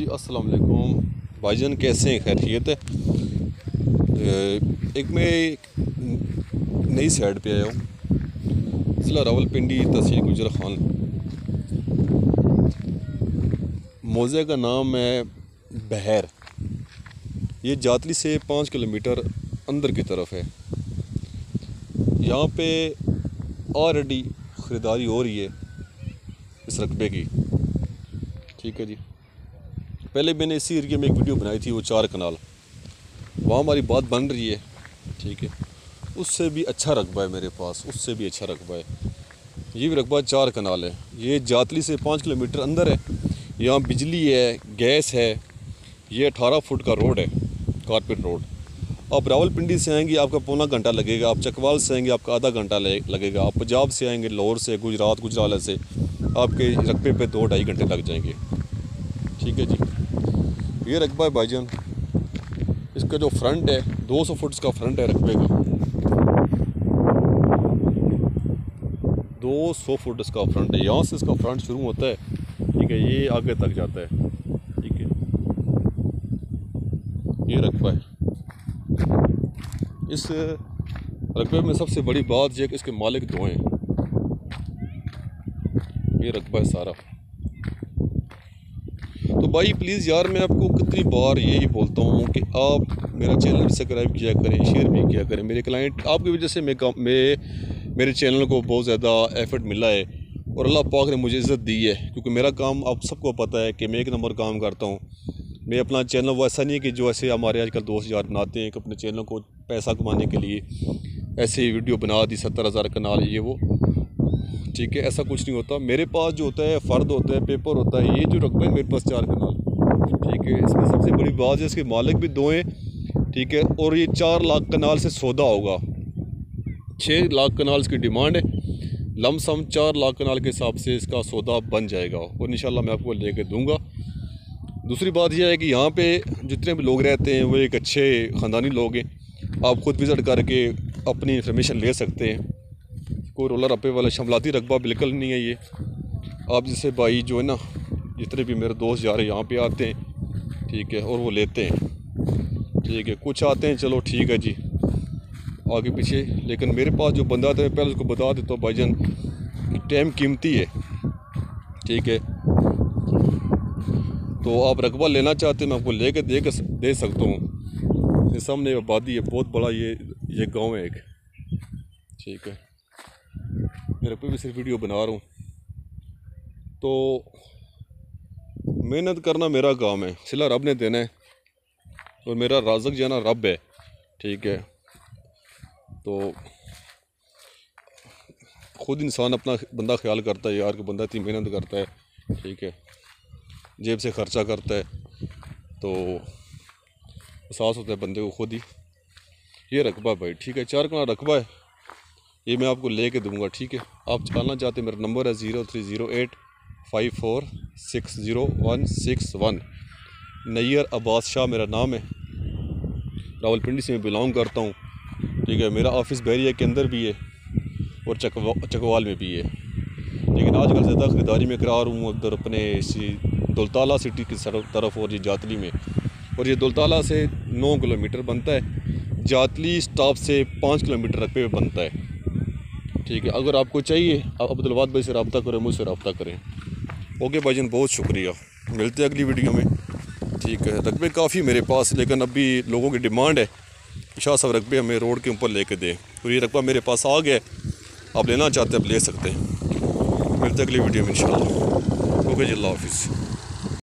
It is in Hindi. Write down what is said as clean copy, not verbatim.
जी अस्सलाम वालेकुम भाईजान, कैसे हैं? खैरियत है। एक मैं नई साइड पे आया हूँ, ज़िला रावलपिंडी, तहसील गुजर खान। मौज़े का नाम है बहर। ये जातली से 5 किलोमीटर अंदर की तरफ है। यहाँ पे ऑलरेडी ख़रीदारी हो रही है इस रकबे की। ठीक है जी। पहले मैंने इसी एरिया में एक वीडियो बनाई थी, वो 4 कनाल, वहाँ हमारी बात बन रही है। ठीक है, उससे भी अच्छा रकबा है मेरे पास, उससे भी अच्छा रकबा है। ये भी रकबा 4 कनाल है। ये जातली से 5 किलोमीटर अंदर है। यहाँ बिजली है, गैस है। ये 18 फुट का रोड है, कारपेट रोड। आप रावलपिंडी से आएंगे आपका पौना घंटा लगेगा, आप चकवाल से आएंगे आपका आधा घंटा लगेगा, आप पंजाब से आएंगे, लाहौर से, गुजरात से आपके रकबे पे 2-2.5 घंटे लग जाएंगे। ठीक है जी। ये रकबा है भाईजान। इसका जो फ्रंट है 200 फुट का फ्रंट है रकबे का। 200 फुट इसका फ्रंट है। यहाँ से इसका फ्रंट शुरू होता है, ठीक है, ये आगे तक जाता है। ठीक है, ये रकबा है। इस रकबे में सबसे बड़ी बात यह कि इसके मालिक 2 हैं। ये रकबा है सारा। तो भाई प्लीज़ यार, मैं आपको कितनी बार यही बोलता हूँ कि आप मेरा चैनल सब्सक्राइब किया करें, शेयर भी किया करें। मेरे क्लाइंट आपकी वजह से मेरे चैनल को बहुत ज़्यादा एफर्ट मिला है और अल्लाह पाक ने मुझे इज़्ज़त दी है, क्योंकि मेरा काम आप सबको पता है कि मैं 1 नंबर काम करता हूँ। मैं अपना चैनल वो ऐसा नहीं है कि जो ऐसे हमारे आजकल दोस्त यार बनाते हैं कि अपने चैनल को पैसा कमाने के लिए ऐसे वीडियो बना दी 70,000 कनाल ये वो। ठीक है, ऐसा कुछ नहीं होता। मेरे पास जो होता है फ़र्द होता है, पेपर होता है। ये जो रकबा है मेरे पास 4 कनाल। ठीक है, इसमें सबसे बड़ी बात है इसके मालिक भी 2 हैं। ठीक है, और ये 4 लाख कनाल से सौदा होगा। 6 लाख कनाल की डिमांड है। लमसम 4 लाख कनाल के हिसाब से इसका सौदा बन जाएगा और इंशाल्लाह मैं आपको लेके दूंगा। दूसरी बात यह है कि यहाँ पे जितने भी लोग रहते हैं वो एक अच्छे ख़ानदानी लोग हैं। आप ख़ुद विज़िट करके अपनी इंफॉर्मेशन ले सकते हैं। कोई रोला रप्पे वाला शमलाती रकबा बिल्कुल नहीं है ये। आप जैसे भाई जो है ना, जितने भी मेरे दोस्त यार यहाँ पे आते हैं, ठीक है, और वो लेते हैं। ठीक है, कुछ आते हैं चलो ठीक है जी आगे पीछे, लेकिन मेरे पास जो बंदा आता है पहले उसको बता देता हूँ भाईजान टाइम कीमती है। ठीक है, तो आप रकबा लेना चाहते हैं मैं आपको लेके दे सकता हूँ। ये सामने आबादी है बहुत बड़ा, ये गांव है एक। ठीक है, मेरे पे भी सिर्फ वीडियो बना रहा हूँ। तो मेहनत करना मेरा काम है, सिला रब ने देना है और मेरा राज़िक जाना रब है। ठीक है, तो खुद इंसान अपना बंदा ख्याल करता है यार कि बंदा इतनी मेहनत करता है। ठीक है, जेब से ख़र्चा करता है तो एहसास होता है बंदे को खुद ही। ये रकबा भाई, ठीक है, 4 कनाल रकबा है। ये मैं आपको लेके दूंगा। ठीक है, आप चलना चाहते हैं मेरा नंबर है 030854606161। नैयर अब्बास शाह मेरा नाम है। रावलपिंडी से मैं बिलोंग करता हूँ। ठीक है, मेरा ऑफिस बहरिया के अंदर भी है और चकवाल में भी है। लेकिन आजकल ज़्यादा ख़रीदारी में करा रहा हूँ उधर अपने दुलताला सिटी की तरफ और ये जातली में। और ये दुलताला से 9 किलोमीटर बनता है, जातली स्टॉप से 5 किलोमीटर रकबे पे बनता है। ठीक है, अगर आपको चाहिए आप अब्दुलवाद भाई से रब्ता करें, मुझसे रब्ता करें। ओके भाईजान, बहुत शुक्रिया, मिलते हैं अगली वीडियो में। ठीक है, रकबे काफ़ी मेरे पास, लेकिन अभी लोगों की डिमांड है शाह साहब रकबे हमें रोड के ऊपर लेके दें। तो ये रकबा मेरे पास आ गया, आप लेना चाहते हैं आप ले सकते हैं। मिलते हैं अगली वीडियो में इंशाल्लाह। ओके जी, अल्लाह हाफिज़।